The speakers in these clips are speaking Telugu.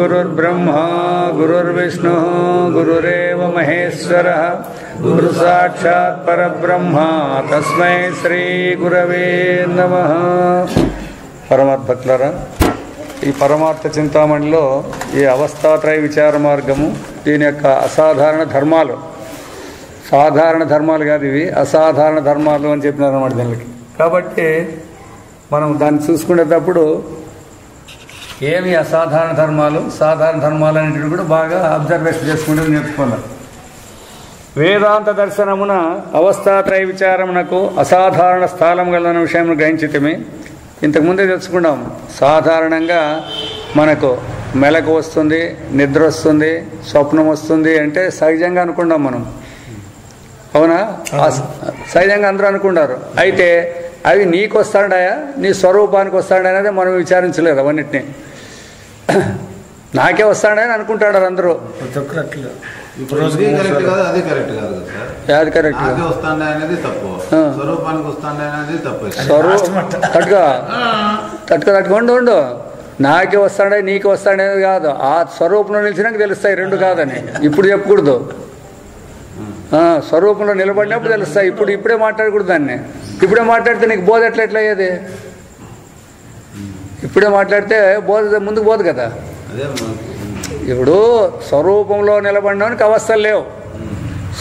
गुरुर्ब्रह्मा गुरुर्विष्णु गुरुरेव महेश्वरः गुरु साक्षात् परब्रह्म तस्मै श्री गुरवे नमः. పరమార్థ భక్తులారా, ఈ పరమార్థ చింతామణిలో ఈ అవస్థాత్రయ విచార మార్గము, దీని యొక్క అసాధారణ ధర్మాలు, సాధారణ ధర్మాలు కాదు ఇవి, అసాధారణ ధర్మాలు అని చెప్పినారు అన్నమాట దీనికి. కాబట్టి మనం దాన్ని చూసుకునేటప్పుడు ఏమి అసాధారణ ధర్మాలు, సాధారణ ధర్మాలు అనేటివి కూడా బాగా అబ్జర్వేషన్ చేసుకుంటూ నేర్చుకోవాలి. వేదాంత దర్శనమున అవస్థాత్రయ విచారమునకు అసాధారణ స్థానం గలన విషయం గ్రహించితమే. ఇంతకుముందే తెలుసుకున్నాం. సాధారణంగా మనకు మెలకు వస్తుంది, నిద్ర వస్తుంది, స్వప్నం వస్తుంది అంటే సహజంగా అనుకున్నాం మనం. అవునా? సహజంగా అందరూ అనుకున్నారు. అయితే అవి నీకు వస్తాడాయా, నీ స్వరూపానికి వస్తాడా అనేది మనం విచారించలేదు. అవన్నిటినీ నాకే వస్తాడని అనుకుంటాడు అందరూ. ఉండు, నాకే వస్తాడే నీకు వస్తాడనేది కాదు, ఆ స్వరూపంలో నిలిచినాక తెలుస్తాయి. రెండు కాదని ఇప్పుడు చెప్పకూడదు. స్వరూపంలో నిలబడినప్పుడు తెలుస్తాయి. ఇప్పుడే మాట్లాడకూడదు దాన్ని. ఇప్పుడే మాట్లాడితే నీకు బోధ ఎట్లా అయ్యేది? ఇప్పుడే మాట్లాడితే బోధ ముందుకు పోదు కదా. ఇప్పుడు స్వరూపంలో నిలబడినవానికి అవస్థలు లేవు,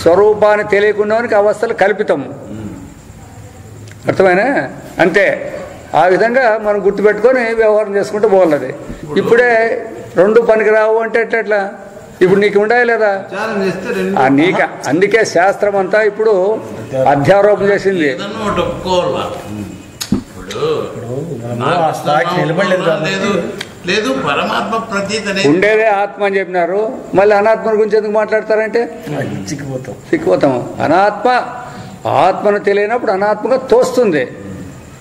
స్వరూపాన్ని తెలియకున్నవానికి అవస్థలు కల్పితము. అర్థమైనా? అంతే. ఆ విధంగా మనం గుర్తుపెట్టుకొని వ్యవహారం చేసుకుంటూ పోవాలి. ఇప్పుడే రెండు పనికి రావు అంటే ఎట్లా? ఇప్పుడు నీకు ఉండాలి లేదా? నీకు అందుకే శాస్త్రం అంతా ఇప్పుడు అధ్యారోపణ చేసింది. ఉండేదే ఆత్మ అని చెప్పినారు. మళ్ళీ అనాత్మ గురించి ఎందుకు మాట్లాడతారంటే సిక్కిపోతాము. అనాత్మ ఆత్మను తెలియనప్పుడు అనాత్మగా తోస్తుంది.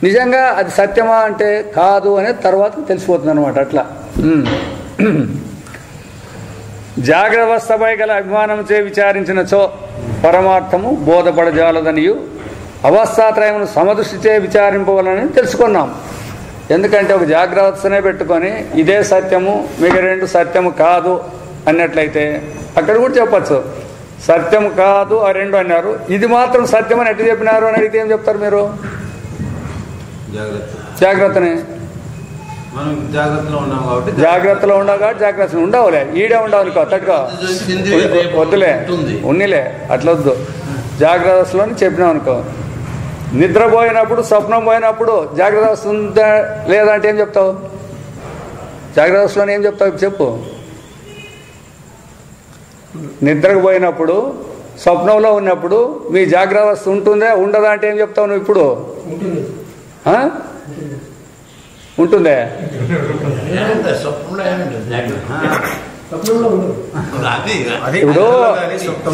నిజంగా అది సత్యమా అంటే కాదు అనేది తర్వాత తెలిసిపోతుంది అనమాట. అట్లా జాగ్రత్తపై గల అభిమానంచే విచారించినచో పరమార్థము బోధపడజాలదనియు అవస్థాత్రయమును సమదృష్టిచే విచారింపవలని తెలుసుకున్నాం. ఎందుకంటే ఒక జాగ్రత్తనే పెట్టుకొని ఇదే సత్యము, మిగతా రెండు సత్యము కాదు అన్నట్లయితే అక్కడ కూడా చెప్పచ్చు. సత్యము కాదు ఆ రెండు అన్నారు, ఇది మాత్రం సత్యం అని ఎట్లా చెప్పినారు అని అడిగితే ఏం చెప్తారు మీరు? జాగ్రత్తనే జాగ్రత్తలో ఉండవు కాబట్టి జాగ్రత్త ఉండవులే, ఈడే ఉండవు అనుకో, తట్టుకో వద్దులే ఉన్నిలే, అట్లా వద్దు. జాగ్రత్తలోని చెప్పినావు అనుకో. నిద్రపోయినప్పుడు స్వప్నం పోయినప్పుడు జాగ్రత్త వస్తుందా లేదా అంటే ఏం చెప్తావు? జాగ్రత్తలోని ఏం చెప్తావు చెప్పు. నిద్రకు పోయినప్పుడు స్వప్నంలో ఉన్నప్పుడు మీ జాగ్రత్త ఉంటుందా ఉండదా అంటే ఏం చెప్తావు నువ్వు? ఇప్పుడు ఉంటుందే. ఇప్పుడు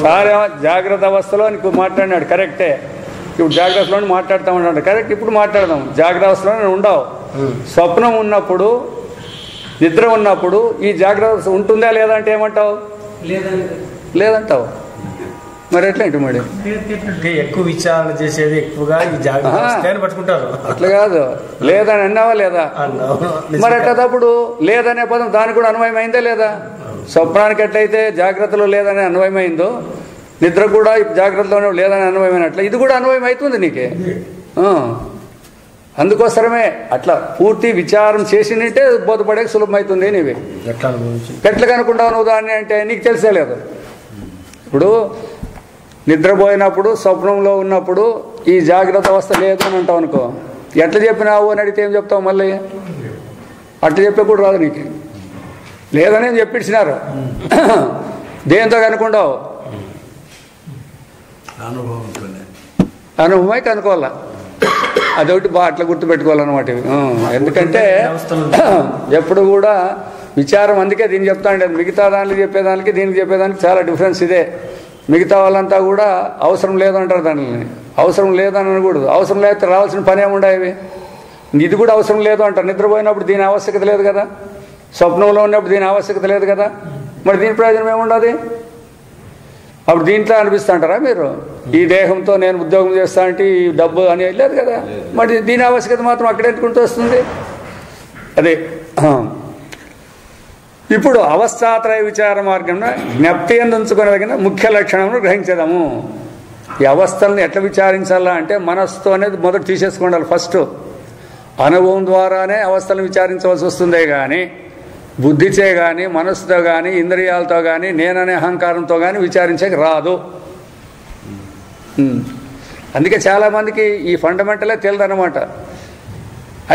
సార్ జాగ్రత్త అవస్థలో నీకు మాట్లాడినాడు కరెక్టే. ఇప్పుడు జాగ్రత్తలోనే మాట్లాడుతూ ఉన్నాడు కరెక్ట్. ఇప్పుడు మాట్లాడదాం. జాగ్రత్త అవస్థలోనే ఉండవు. స్వప్నం ఉన్నప్పుడు, నిద్ర ఉన్నప్పుడు ఈ జాగ్రత్త ఉంటుందా లేదా అంటే ఏమంటావు? లేదంటావు. మరి ఎట్లా అంటే మరి ఎక్కువ విచారణ చేసేది ఎక్కువగా ఈ జాగ్రత్త పట్టుకుంటారు. అట్లా కాదు, లేదని అన్నావా లేదా? మరి ఎట్లప్పుడు లేదనే పదం దానికి కూడా అన్వయమైందా లేదా? స్వప్నానికి ఎట్లయితే జాగ్రత్తలో లేదని అన్వయమైందో, నిద్ర కూడా జాగ్రత్తలోనే లేదని అన్వయమైనట్ల ఇది కూడా అన్వయం అవుతుంది నీకే. అందుకోసమే అట్లా పూర్తి విచారం చేసినట్టే బోధపడే సులభమవుతుంది. నీవి ఎట్లా కనుక్కుంటావు నువ్వు దాన్ని అంటే నీకు తెలిసే లేదు. ఇప్పుడు నిద్రపోయినప్పుడు స్వప్నంలో ఉన్నప్పుడు ఈ జాగ్రత్త అవస్థ లేదు అని అంటావు అనుకో, ఎట్లా చెప్పినావు అని అడిగితే ఏం చెప్తావు? మళ్ళీ అట్లా చెప్పే కూడా రాదు నీకు. లేదని చెప్పించినారు. దేంతో కనుక్కుంటావు? అనుభవమై కనుక్కోవాలా. అదొకటి బాగా అట్లా గుర్తుపెట్టుకోవాలన్నమాట. ఎందుకంటే ఎప్పుడు కూడా విచారం, అందుకే దీన్ని చెప్తా ఉండేది. మిగతా దానికి చెప్పేదానికి దీనికి చెప్పేదానికి చాలా డిఫరెన్స్ ఇదే. మిగతా వాళ్ళంతా కూడా అవసరం లేదంటారు. దానిని అవసరం లేదని అనకూడదు. అవసరం లేకపోతే రావాల్సిన పని ఏముండేవి. ఇది కూడా అవసరం లేదు అంటారు. నిద్రపోయినప్పుడు దీని ఆవశ్యకత లేదు కదా, స్వప్నంలో ఉన్నప్పుడు దీని ఆవశ్యకత లేదు కదా, మరి దీని ప్రయోజనం ఏముండదు. అప్పుడు దీంట్లో అనిపిస్తా అంటారా మీరు, ఈ దేహంతో నేను ఉద్యోగం చేస్తా అంటే ఈ డబ్బు అని లేదు కదా, మరి దీని ఆవశ్యకత మాత్రం అక్కడ ఎందుకుంటూ వస్తుంది. అదే ఇప్పుడు అవస్థాత్రయ విచార మార్గంలో జ్ఞప్తి ఉంచుకోగలిగిన ముఖ్య లక్షణమును గ్రహించదాము. ఈ అవస్థలను ఎట్లా విచారించాలా అంటే మనస్సుతో అనేది మొదట తీసేసుకోండి. ఫస్ట్ అనుభవం ద్వారానే అవస్థలను విచారించవలసి వస్తుందే కానీ బుద్ధిచే కానీ మనస్సుతో కానీ ఇంద్రియాలతో కానీ నేననే అహంకారంతో కానీ విచారించక రాదు. అందుకే చాలామందికి ఈ ఫండమెంటలే తెలియదన్నమాట.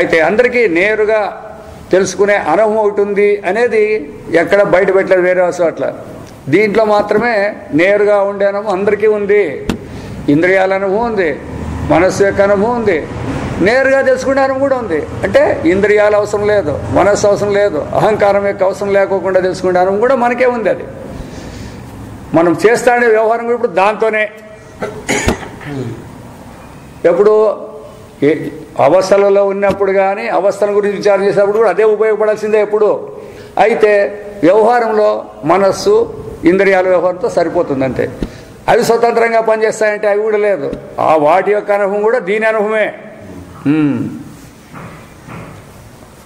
అయితే అందరికీ నేరుగా తెలుసుకునే అనుభవం ఒకటి ఉంది అనేది ఎక్కడ బయట పెట్టలేదు వేరే చోట్ల. దీంట్లో మాత్రమే నేరుగా ఉండే అనుభవం అందరికీ ఉంది. ఇంద్రియాల అనుభవం ఉంది, మనస్సు యొక్క అనుభవం ఉంది, నేరుగా తెలుసుకునే అనుభవం కూడా ఉంది. అంటే ఇంద్రియాలు అవసరం లేదు, మనస్సు అవసరం లేదు, అహంకారం యొక్క అవసరం లేకోకుండా తెలుసుకునే అనుభవం కూడా మనకే ఉంది. అది మనం చేస్తానే వ్యవహారం కూడా ఇప్పుడు దాంతోనే. ఎప్పుడు అవస్థలలో ఉన్నప్పుడు కానీ అవస్థల గురించి విచారం చేసేటప్పుడు కూడా అదే ఉపయోగపడాల్సిందే ఎప్పుడు. అయితే వ్యవహారంలో మనస్సు ఇంద్రియాల వ్యవహారంతో సరిపోతుంది అంతే. అవి స్వతంత్రంగా పనిచేస్తాయంటే అవి కూడా లేదు. ఆ వాటి యొక్క అనుభవం కూడా దీని అనుభవమే.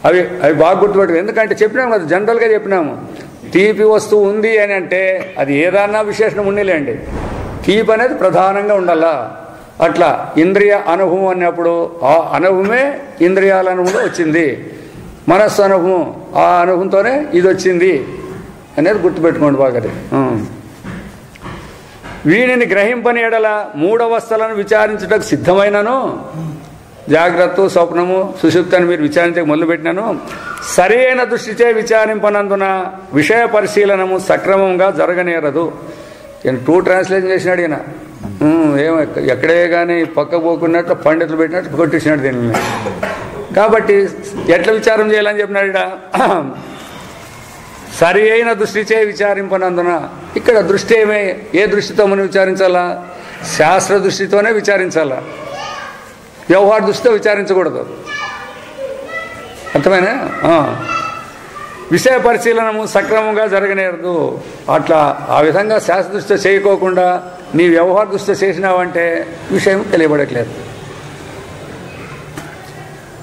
అవి బాగా గుర్తుపెట్టుకో. ఎందుకంటే చెప్పినాము కదా, జనరల్గా చెప్పినాము, తీపి వస్తువు ఉంది అని అంటే అది ఏదన్నా విశేషణం ఉండలేండి, తీపి అనేది ప్రధానంగా ఉండాలా. అట్లా ఇంద్రియ అనుభవం అన్నప్పుడు ఆ అనుభవమే ఇంద్రియాల అనుభవంలో వచ్చింది. మనస్సు అనుభవం ఆ అనుభవంతోనే ఇది వచ్చింది అనేది గుర్తుపెట్టుకోండి బాగా. వీనిని గ్రహింపని ఎడల మూడవస్థలను విచారించుటకు సిద్ధమైనను, జాగ్రత్త స్వప్నము సుషుప్తని మీరు విచారించక మొదలుపెట్టినాను, సరైన దృష్టిచే విచారింపనందున విషయ పరిశీలనము సక్రమంగా జరగనేరదు. ఈయన 2 ట్రాన్స్లేషన్ చేసినాడు. ఈయన ఏమో ఎక్కడే కానీ పక్క పోకున్నట్లు పండితులు పెట్టినట్టు కొట్టించినాడు దీనిని. కాబట్టి ఎట్లా విచారం చేయాలని చెప్పినాడు ఇక్కడ, సరి అయిన దృష్టిచే విచారింపనందున. ఇక్కడ దృష్టి ఏ దృష్టితో మనం విచారించాలా? శాస్త్ర దృష్టితోనే విచారించాలా, వ్యవహార దృష్టితో విచారించకూడదు. అర్థమైనా? విషయ పరిశీలనము సక్రమంగా జరగనేరదు. అట్లా ఆ విధంగా శాస్త్ర దృష్టితో చేయకోకుండా నీ వ్యవహార దృష్టితో చేసినావంటే విషయం తెలియబడట్లేదు.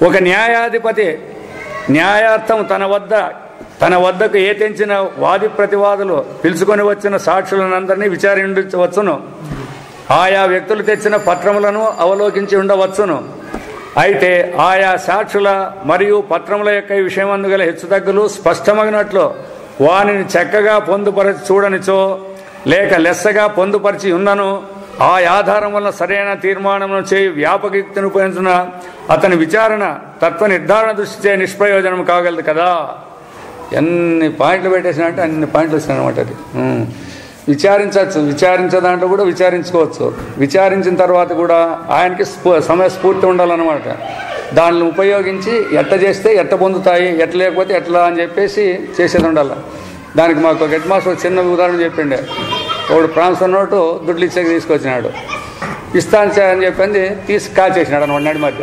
ఒక న్యాయాధిపతి న్యాయార్థం తన వద్దకు ఏ తెంచిన వాది ప్రతివాదులు పిలుచుకొని వచ్చిన సాక్షులనందరినీ విచారించవచ్చును. ఆయా వ్యక్తులు తెచ్చిన పత్రములను అవలోకించి ఉండవచ్చును. అయితే ఆయా సాక్షుల మరియు పత్రముల యొక్క విషయమందు గల హెచ్చుతగ్గులు స్పష్టమగినట్లు వానిని చక్కగా పొందుపరచి చూడనిచో లేక లెస్సగా పొందుపరిచి ఉన్నను ఆ ఆధారం వల్ల సరైన తీర్మానమును చేయి వ్యాపకయుక్తిని ఉపయోగించిన అతని విచారణ తత్వ నిర్ధారణ దృష్టిచే నిష్ప్రయోజనం కాగలదు కదా. ఎన్ని పాయింట్లు పెట్టేసినట్టే అన్ని పాయింట్లు వచ్చినాయన్నమాట. అది విచారించవచ్చు, విచారించే దాంట్లో కూడా విచారించుకోవచ్చు. విచారించిన తర్వాత కూడా ఆయనకి సమయస్ఫూర్తి ఉండాలన్నమాట. దాన్ని ఉపయోగించి ఎట్ట చేస్తే ఎట్ట పొందుతాయి, ఎట్ట లేకపోతే ఎట్లా అని చెప్పేసి చేసేది ఉండాలి. దానికి మాకు హెడ్ మాస్టర్ చిన్న ఉదాహరణ చెప్పిండే. ఒకడు ట్రాన్స్ఫర్ నోటు దుడ్లు ఇచ్చాక తీసుకొచ్చినాడు, ఇస్తాను సార్ అని చెప్పింది కాల్చేసినాడు అనమాట. నడి మధ్య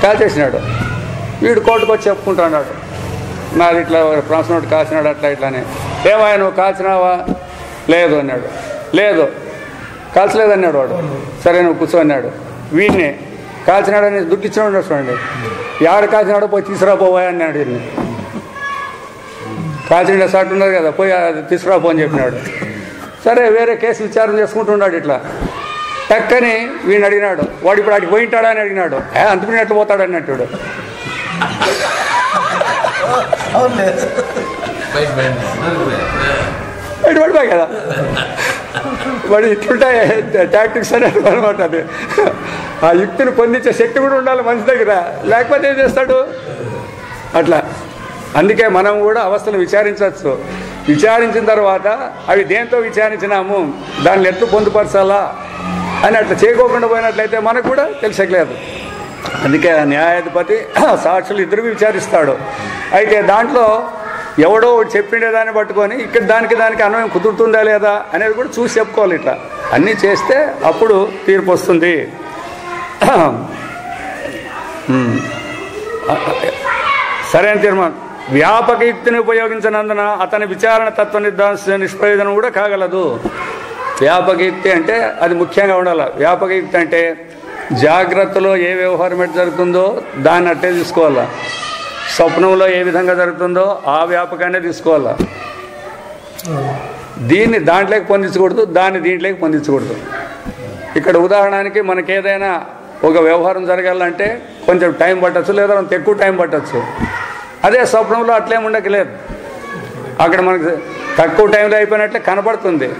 కాల్చేసినాడు. వీడు కోర్టుకు వచ్చి చెప్పుకుంటున్నాడు, నాది ఇట్లా ట్రాన్స్ఫర్ నోటు కాల్చినాడు అట్లా ఇట్లానే. ఏమాయ నువ్వు కాల్చినావా? లేదు అన్నాడు. లేదు కాల్చలేదన్నాడు వాడు. సరే నువ్వు కూర్చో అన్నాడు. వీడిని కాల్చినాడని దుడ్డు ఇచ్చినాడు చూడండి. ఎవడు కాల్చినాడో పోయి తీసుకురాపోవా అన్నాడు. వీడిని కాల్చిన సాట్ ఉన్నది కదా, పోయి అది తీసుకురాపో అని చెప్పినాడు. సరే వేరే కేసు విచారణ చేసుకుంటున్నాడు. ఇట్లా టక్కని వీడిని అడిగినాడు. వాడు ఇప్పుడు అడిగి పోయింటాడా అని అడిగినాడు. అంతకుని ఎట్లా పోతాడు అన్నట్టు. పడిపోయి కదా వాడు ఇట్లుంటాయి టాక్టిక్స్ అని అనమాట. అది ఆ యుక్తిని పొందించే శక్తి కూడా ఉండాలి మనిషి దగ్గర, లేకపోతే ఏం చేస్తాడు అట్లా. అందుకే మనం కూడా అవస్థలు విచారించవచ్చు. విచారించిన తర్వాత అవి దేంతో విచారించినాము, దాన్ని ఎట్లు పొందుపరచాలా అని అట్లా చేయకోకుండా పోయినట్లయితే మనకు కూడా తెలిసట్లేదు. అందుకే న్యాయాధిపతి సాక్షులు ఇద్దరు విచారిస్తాడు. అయితే దాంట్లో ఎవడో ఒకటి చెప్పిండే దాన్ని పట్టుకొని ఇక్కడ దానికి అన్వయం కుదురుతుందా లేదా అనేది కూడా చూసి చెప్పుకోవాలి. ఇట్లా అన్నీ చేస్తే అప్పుడు తీర్పు వస్తుంది. సరైన తీర్మానం. వ్యాపక యుక్తిని ఉపయోగించినందున అతని విచారణ తత్వ నిర్ధారణ నిష్ప్రయోజనం కూడా కాగలదు. వ్యాపక యుక్తి అంటే అది ముఖ్యంగా ఉండాలి. వ్యాపక యుక్తి అంటే జాగ్రత్తలో ఏ వ్యవహారం ఎట్లా జరుగుతుందో దాన్ని అట్టే తీసుకోవాలా, స్వప్నంలో ఏ విధంగా జరుగుతుందో ఆ వ్యాపకాన్ని తీసుకోవాలా. దీన్ని దాంట్లోకి పొందించకూడదు, దాన్ని దీంట్లోకి పొందించకూడదు. ఇక్కడ ఉదాహరణకి మనకి ఏదైనా ఒక వ్యవహారం జరగాలంటే కొంచెం టైం పట్టచ్చు, లేదా కొంత ఎక్కువ టైం పట్టచ్చు. అదే స్వప్నంలో అట్లేం ఉండకలేదు. అక్కడ మనకు తక్కువ టైంలో అయిపోయినట్లే కనపడుతుంది.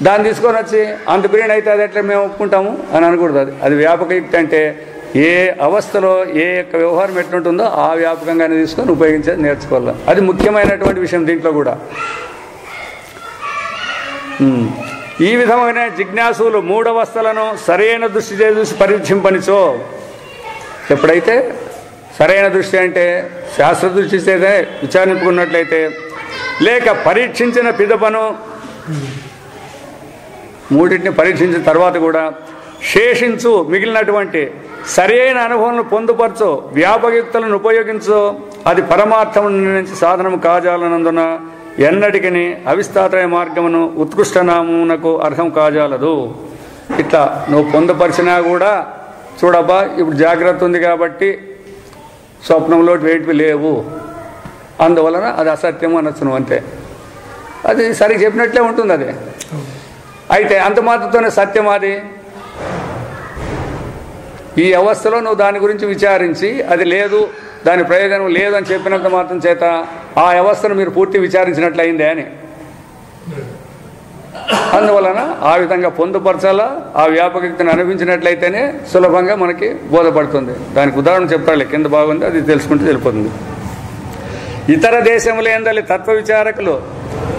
దాన్ని తీసుకొని వచ్చి అంత పీరియడ్ అయితే అది ఎట్లా మేము ఒప్పుకుంటాము అని అనకూడదు. అది వ్యాపక యుక్తి అంటే ఏ అవస్థలో ఏ యొక్క వ్యవహారం ఎట్లుంటుందో ఆ వ్యాపకంగానే తీసుకొని ఉపయోగించేది నేర్చుకోవాలి. అది ముఖ్యమైనటువంటి విషయం దీంట్లో కూడా. ఈ విధమైన జిజ్ఞాసులు మూడవస్థలను సరైన దృష్టి చూసి పరీక్షింపనిచో, ఎప్పుడైతే సరైన దృష్టి అంటే శాస్త్ర దృష్టి చేస్తే విచారించుకున్నట్లయితే, లేక పరీక్షించిన పిదపను మూడింటిని పరీక్షించిన తర్వాత కూడా శేషించు మిగిలినటువంటి సరైన అనుభవాలను పొందుపరచు వ్యాపకయుక్తులను ఉపయోగించు, అది పరమార్థం నుంచి సాధనము కాజాలనందున ఎన్నటికని అవిస్తాత్రయ మార్గమును ఉత్కృష్ట నామునకు అర్హం కాజాలదు. ఇట్లా నువ్వు పొందుపరిచినా కూడా చూడబ్బా, ఇప్పుడు జాగ్రత్త ఉంది కాబట్టి స్వప్నంలో వేటివి లేవు, అందువలన అది అసత్యం అనొచ్చు నువ్వు, అంతే. అది సరిగ్గా చెప్పినట్లే ఉంటుంది అది. అయితే అంత మాత్రతోనే సత్యం అది. ఈ అవస్థలో నువ్వు దాని గురించి విచారించి అది లేదు, దాని ప్రయోజనం లేదు అని చెప్పినంత మాత్రం చేత ఆ వ్యవస్థను మీరు పూర్తి విచారించినట్లయిందే అని. అందువలన ఆ విధంగా పొందుపరచాలా, ఆ వ్యాపకతను అనుభవించినట్లయితేనే సులభంగా మనకి బోధపడుతుంది. దానికి ఉదాహరణ చెప్తాడు, కింద బాగుంది, అది తెలుసుకుంటే తెలిపోతుంది. ఇతర దేశములందలి తత్వ విచారకులు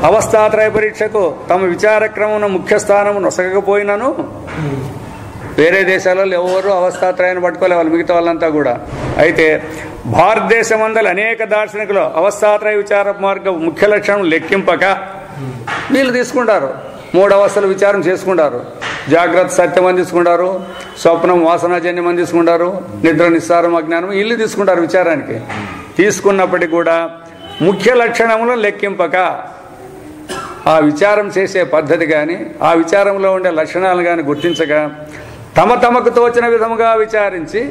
అవస్థాత్రయ పరీక్షకు తమ విచారక్రమం ముఖ్య స్థానం నొసగకపోయినను, వేరే దేశాలలో ఎవరు అవస్థాత్రయాన్ని పట్టుకోలే వాళ్ళు, మిగతా వాళ్ళంతా కూడా. అయితే భారతదేశం అందరి అనేక దార్శనికులు అవస్థాత్రయ విచార మార్గం ముఖ్య లక్షణం లెక్కింపక వీళ్ళు తీసుకుంటారు. మూడు అవస్థలు విచారం చేసుకుంటారు. జాగ్రత్త సత్యం అని తీసుకుంటారు, స్వప్నం వాసనాజన్యం అని తీసుకుంటారు, నిద్ర నిస్సారం అజ్ఞానం ఇల్లు తీసుకుంటారు విచారానికి. తీసుకున్నప్పటికీ కూడా ముఖ్య లక్షణములను లెక్కింపక ఆ విచారం చేసే పద్ధతి కానీ ఆ విచారంలో ఉండే లక్షణాలు కానీ గుర్తించగా తమకు తోచిన విధముగా విచారించి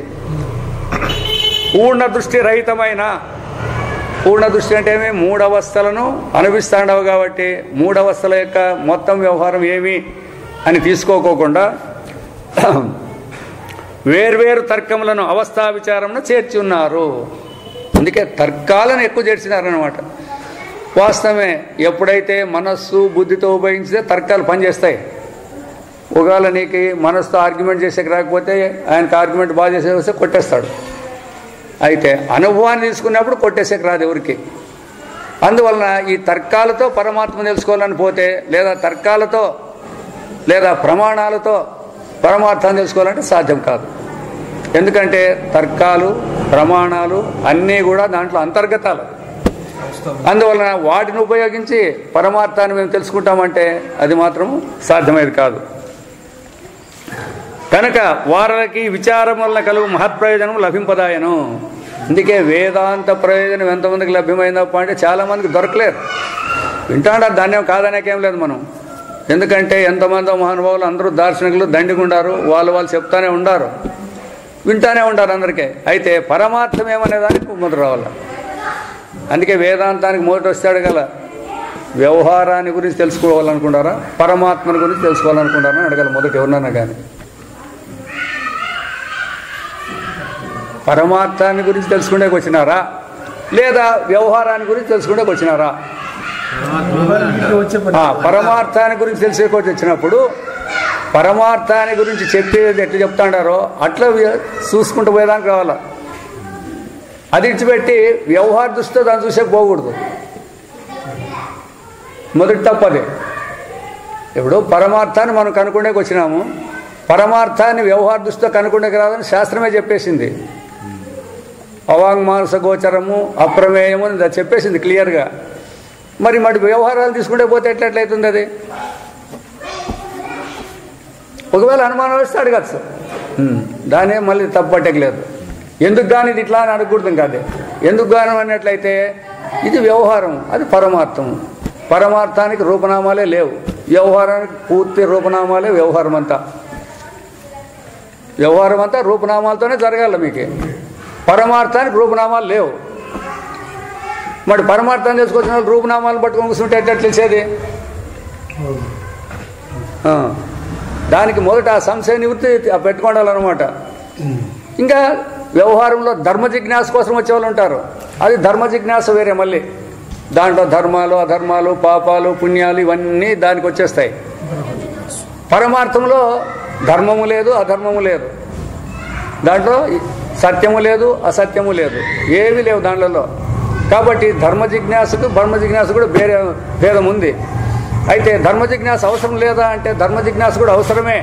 పూర్ణ దృష్టి రహితమైన, పూర్ణ దృష్టి అంటే ఏమి, మూడవస్థలను అనుభవిస్తాండవు కాబట్టి మూడవస్థల యొక్క మొత్తం వ్యవహారం ఏమి అని తీసుకోకోకుండా వేర్వేరు తర్కములను అవస్థా విచారంలో చేర్చి ఉన్నారు. అందుకే తర్కాలను ఎక్కువ చేర్చినారనమాట. వాస్తవమే, ఎప్పుడైతే మనస్సు బుద్ధితో ఉపయోగించితే తర్కాలు పనిచేస్తాయి. ఒకవేళ నీకు మనస్సుతో ఆర్గ్యుమెంట్ చేసేకి రాకపోతే ఆయనకు ఆర్గ్యుమెంట్ బాగా చేసే వస్తే కొట్టేస్తాడు. అయితే అనుభవాన్ని తీసుకున్నప్పుడు కొట్టేసేకి రాదు ఎవరికి. అందువలన ఈ తర్కాలతో పరమాత్మ తెలుసుకోవాలని పోతే, లేదా తర్కాలతో లేదా ప్రమాణాలతో పరమార్థాన్ని తెలుసుకోవాలంటే సాధ్యం కాదు. ఎందుకంటే తర్కాలు ప్రమాణాలు అన్నీ కూడా దాంట్లో అంతర్గతాలు. అందువలన వాటిని ఉపయోగించి పరమార్థాన్ని మేము తెలుసుకుంటామంటే అది మాత్రం సాధ్యమేది కాదు. కనుక వారికి విచారం వలన కలుగు మహత్ప్రయోజనం లభింపదాయను. అందుకే వేదాంత ప్రయోజనం ఎంతమందికి లభ్యమైందప్ప అంటే చాలామందికి దొరకలేదు. వింటాడా, ధాన్యం కాదనేకేం లేదు మనం. ఎందుకంటే ఎంతమందో మహానుభావులు అందరూ దార్శనికులు దండిగుండారు, వాళ్ళు చెప్తానే ఉండారు, వింటానే ఉంటారు అందరికీ. అయితే పరమార్థం ఏమనేదానికి మొదలు రావాలి. అందుకే వేదాంతానికి మొదటి వస్తాడు కదా, వ్యవహారాన్ని గురించి తెలుసుకోవాలనుకుంటారా పరమాత్మని గురించి తెలుసుకోవాలనుకుంటారా అని అడగాలి మొదటి ఎవరినైనా కానీ. పరమార్థాన్ని గురించి తెలుసుకునేకి వచ్చినారా లేదా వ్యవహారాన్ని గురించి తెలుసుకునేకి వచ్చినారా? పరమార్థాన్ని గురించి తెలిసేకొచ్చి వచ్చినప్పుడు పరమార్థాన్ని గురించి చెప్పేది ఎట్లా చెప్తాడారో అట్లా చూసుకుంటూ పోయేదానికి రావాలా. అది ఇచ్చిపెట్టి వ్యవహార దృష్టితో దాన్ని చూసే పోకూడదు. మొదటి తప్పది. ఇప్పుడు పరమార్థాన్ని మనం కనుక్కునేకి వచ్చినాము, పరమార్థాన్ని వ్యవహార దృష్టితో కనుక్కునేకి రాదని శాస్త్రమే చెప్పేసింది. అవాంగ్మానస గోచరము అప్రమేయము అని చెప్పేసింది క్లియర్గా. మరి వ్యవహారాలు తీసుకుంటే పోతే ఎట్లయితుంది అది? ఒకవేళ అనుమానం వస్తే అడగచ్చు, దానే మళ్ళీ తప్పట్టలేదు. ఎందుకు కానీ ఇది ఇట్లా అని అడగకూడదు. ఇంకా అదే ఎందుకు గానం అన్నట్లయితే ఇది వ్యవహారం, అది పరమార్థం. పరమార్థానికి రూపనామాలే లేవు, వ్యవహారానికి పూర్తి రూపనామాలే. వ్యవహారం అంతా రూపనామాలతోనే జరగాల. మీకు పరమార్థానికి రూపనామాలు లేవు. మరి పరమార్థాన్ని తీసుకొచ్చిన వాళ్ళు రూపనామాలను పట్టుకొని కూర్చుంటే ఎట్లా తెలిసేది? దానికి మొదట ఆ సంశయ నివృత్తి పెట్టుకోవాలన్నమాట. ఇంకా వ్యవహారంలో ధర్మ జిజ్ఞాస కోసం వచ్చేవాళ్ళు ఉంటారు. అది ధర్మ జిజ్ఞాస వేరే. మళ్ళీ దాంట్లో ధర్మాలు, అధర్మాలు, పాపాలు, పుణ్యాలు ఇవన్నీ దానికి వచ్చేస్తాయి. పరమార్థంలో ధర్మము లేదు, అధర్మము లేదు. దాంట్లో సత్యము లేదు, అసత్యము లేదు, ఏమీ లేవు దాంట్లో. కాబట్టి ధర్మ జిజ్ఞాసకు బ్రహ్మ జిజ్ఞాస కూడా భేదం ఉంది. అయితే ధర్మ జిజ్ఞాస అవసరం లేదా అంటే ధర్మ జిజ్ఞాస కూడా అవసరమే.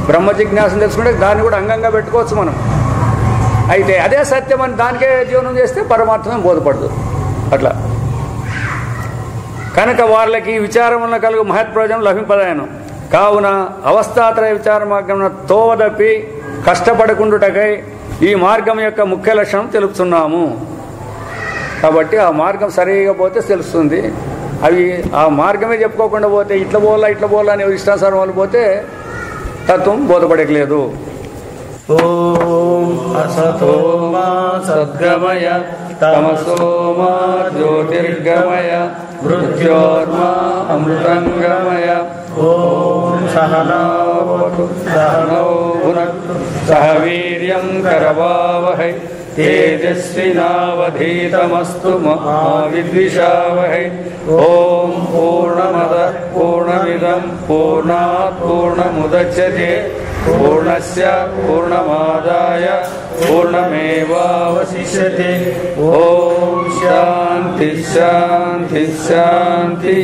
బ్రహ్మ జిజ్ఞాసను తెలుసుకుంటే దాన్ని కూడా అంగంగా పెట్టుకోవచ్చు మనం. అయితే అదే సత్యం అని దానికే జీవనం చేస్తే పరమార్థమే బోధపడదు. అట్లా కనుక వాళ్ళకి విచారం వల్ల కలుగు మహత్ ప్రయోజనం లభింపదాయను. కావున అవస్థాత్రయ విచార మార్గం తోవదప్పి కష్టపడకుండుటకై ఈ మార్గం యొక్క ముఖ్య లక్షణం తెలుపుతున్నాము. కాబట్టి ఆ మార్గం సరిగా పోతే తెలుస్తుంది. అవి ఆ మార్గమే చెప్పుకోకుండా పోతే ఇట్లా పోలా అనే ఇష్టానుసారం వాళ్ళు పోతే తత్వం బోధపడట్లేదు. ఓం అసతో మా సద్గమయ తమసో మా జ్యోతిర్గమయ మృత్యోర్మా అమృతంగమయ. ఓం సహనావతు సహనౌ భునక్తు సహ వీర్యం కరవావహై తేజస్వినావధీతమస్తు మా విద్విషావహై. ఓం పూర్ణమదః పూర్ణమిదం పూర్ణాత్ పూర్ణముదచ్యతే పూర్ణస్య పూర్ణమాదాయ పూర్ణమేవావశిష్యతే. ఓం శాంతి శాంతి శాంతి.